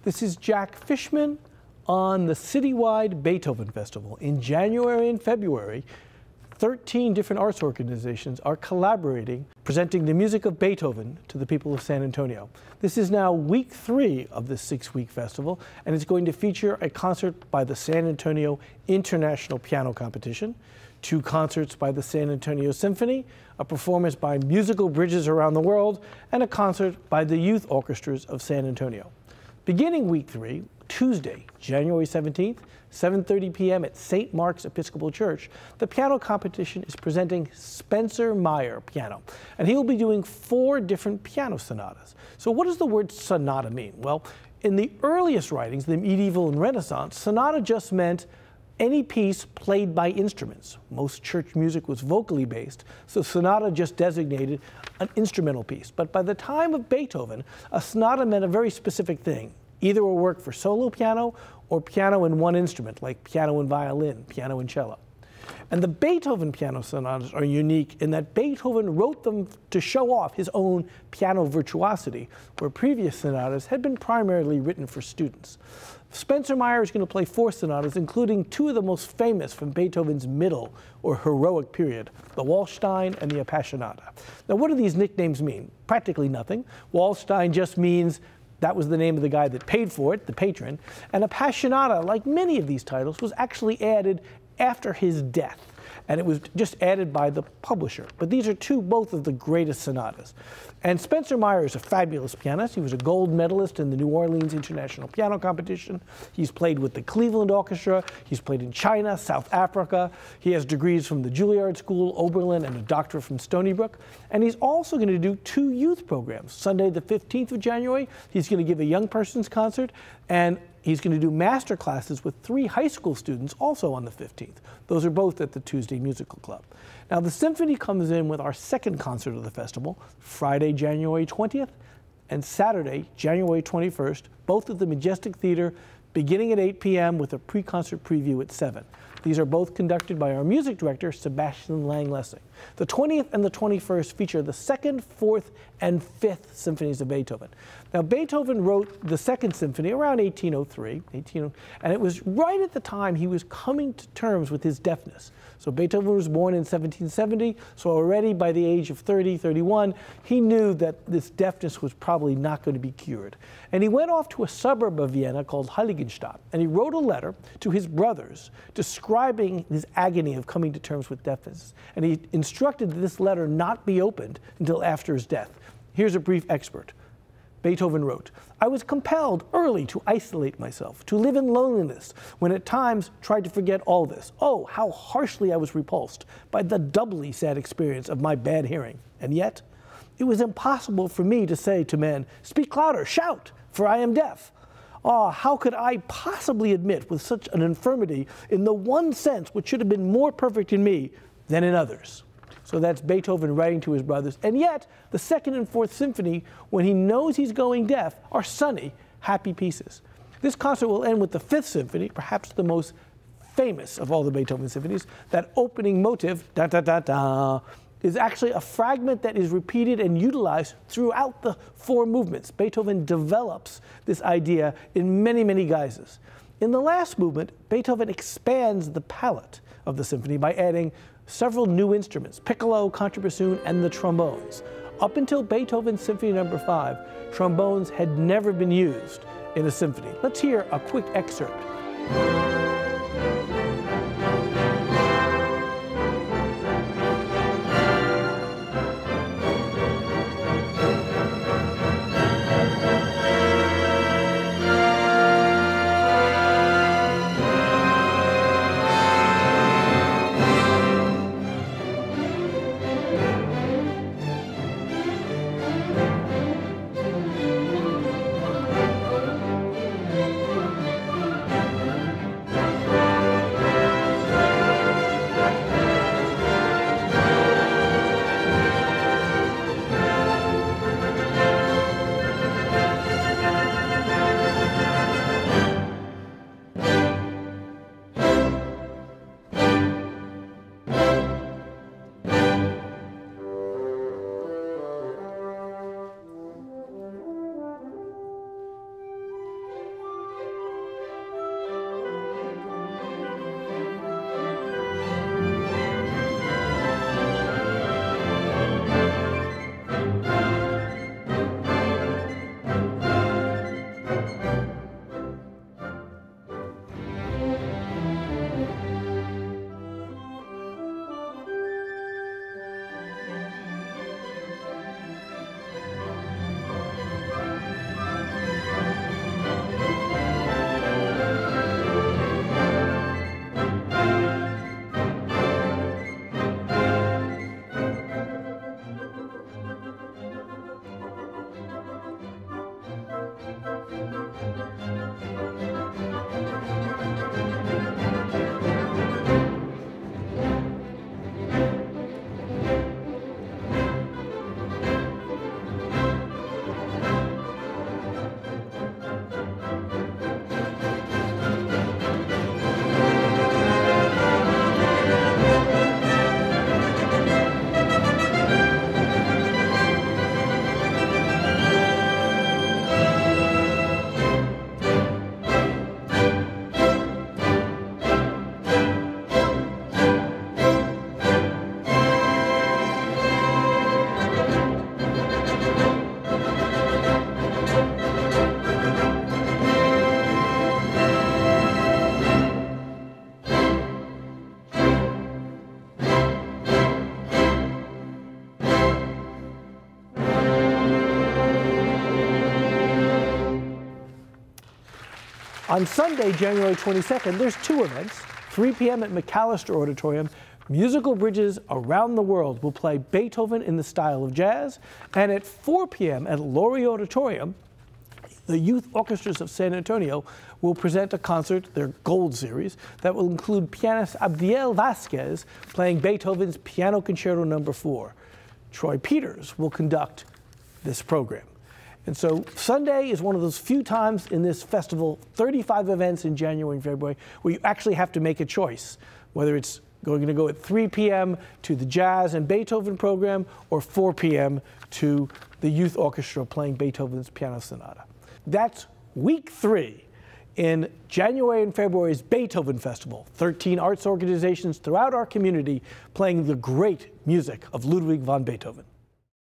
This is Jack Fishman on the citywide Beethoven Festival. In January and February, 13 different arts organizations are collaborating, presenting the music of Beethoven to the people of San Antonio. This is now week 3 of this 6-week festival, and it's going to feature a concert by the San Antonio International Piano Competition, 2 concerts by the San Antonio Symphony, a performance by Musical Bridges Around the World, and a concert by the Youth Orchestras of San Antonio. Beginning week 3, Tuesday, January 17th, 7:30 p.m. at St. Mark's Episcopal Church, the piano competition is presenting Spencer Meyer piano, and he will be doing 4 different piano sonatas. So what does the word sonata mean? Well, in the earliest writings, the medieval and Renaissance, sonata just meant any piece played by instruments. Most church music was vocally based, so sonata just designated an instrumental piece. But by the time of Beethoven, a sonata meant a very specific thing, either a work for solo piano or piano in one instrument, like piano and violin, piano and cello. And the Beethoven piano sonatas are unique in that Beethoven wrote them to show off his own piano virtuosity, where previous sonatas had been primarily written for students. Spencer Meyer is going to play 4 sonatas, including 2 of the most famous from Beethoven's middle or heroic period, the Waldstein and the Appassionata. Now, what do these nicknames mean? Practically nothing. Waldstein just means that was the name of the guy that paid for it, the patron. And Appassionata, like many of these titles, was actually added after his death. And it was just added by the publisher. But these are both of the greatest sonatas. And Spencer Meyer is a fabulous pianist. He was a gold medalist in the New Orleans International Piano Competition. He's played with the Cleveland Orchestra. He's played in China, South Africa. He has degrees from the Juilliard School, Oberlin, and a doctorate from Stony Brook. And he's also going to do 2 youth programs. Sunday, the 15th of January, he's going to give a young person's concert, and he's going to do master classes with 3 high school students also on the 15th. Those are both at the Tuesday Musical Club. Now, the Symphony comes in with our second concert of the festival, Friday, January 20th, and Saturday, January 21st, both at the Majestic Theater, beginning at 8 p.m. with a pre-concert preview at 7. These are both conducted by our music director, Sebastian Lang-Lessing. The 20th and the 21st feature the 2nd, 4th, and 5th symphonies of Beethoven. Now, Beethoven wrote the 2nd Symphony around 1803, and it was right at the time he was coming to terms with his deafness. So Beethoven was born in 1770, so already by the age of 30, 31, he knew that this deafness was probably not going to be cured. And he went off to a suburb of Vienna called Heiligenstadt, and he wrote a letter to his brothers describing his agony of coming to terms with deafness. And he instructed that this letter not be opened until after his death. Here's a brief excerpt. Beethoven wrote, "I was compelled early to isolate myself, to live in loneliness, when at times tried to forget all this. Oh, how harshly I was repulsed by the doubly sad experience of my bad hearing. And yet, it was impossible for me to say to men, 'Speak louder, shout, for I am deaf.' Ah, how could I possibly admit with such an infirmity in the one sense which should have been more perfect in me than in others?" So that's Beethoven writing to his brothers. And yet, the 2nd and 4th Symphony, when he knows he's going deaf, are sunny, happy pieces. This concert will end with the 5th Symphony, perhaps the most famous of all the Beethoven symphonies. That opening motive, da-da-da-da, is actually a fragment that is repeated and utilized throughout the 4 movements. Beethoven develops this idea in many, many guises. In the last movement, Beethoven expands the palette of the symphony by adding several new instruments, piccolo, contrabassoon, and the trombones. Up until Beethoven's Symphony No. 5, trombones had never been used in a symphony. Let's hear a quick excerpt. On Sunday, January 22nd, there's 2 events. 3 p.m. at McAllister Auditorium, Musical Bridges Around the World will play Beethoven in the style of jazz. And at 4 p.m. at Laurie Auditorium, the Youth Orchestras of San Antonio will present a concert, their Gold Series, that will include pianist Abdiel Vasquez playing Beethoven's Piano Concerto No. 4. Troy Peters will conduct this program. And so Sunday is one of those few times in this festival, 35 events in January and February, where you actually have to make a choice, whether it's going to go at 3 p.m. to the jazz and Beethoven program or 4 p.m. to the youth orchestra playing Beethoven's Piano Sonata. That's week 3 in January and February's Beethoven Festival. 13 arts organizations throughout our community playing the great music of Ludwig van Beethoven.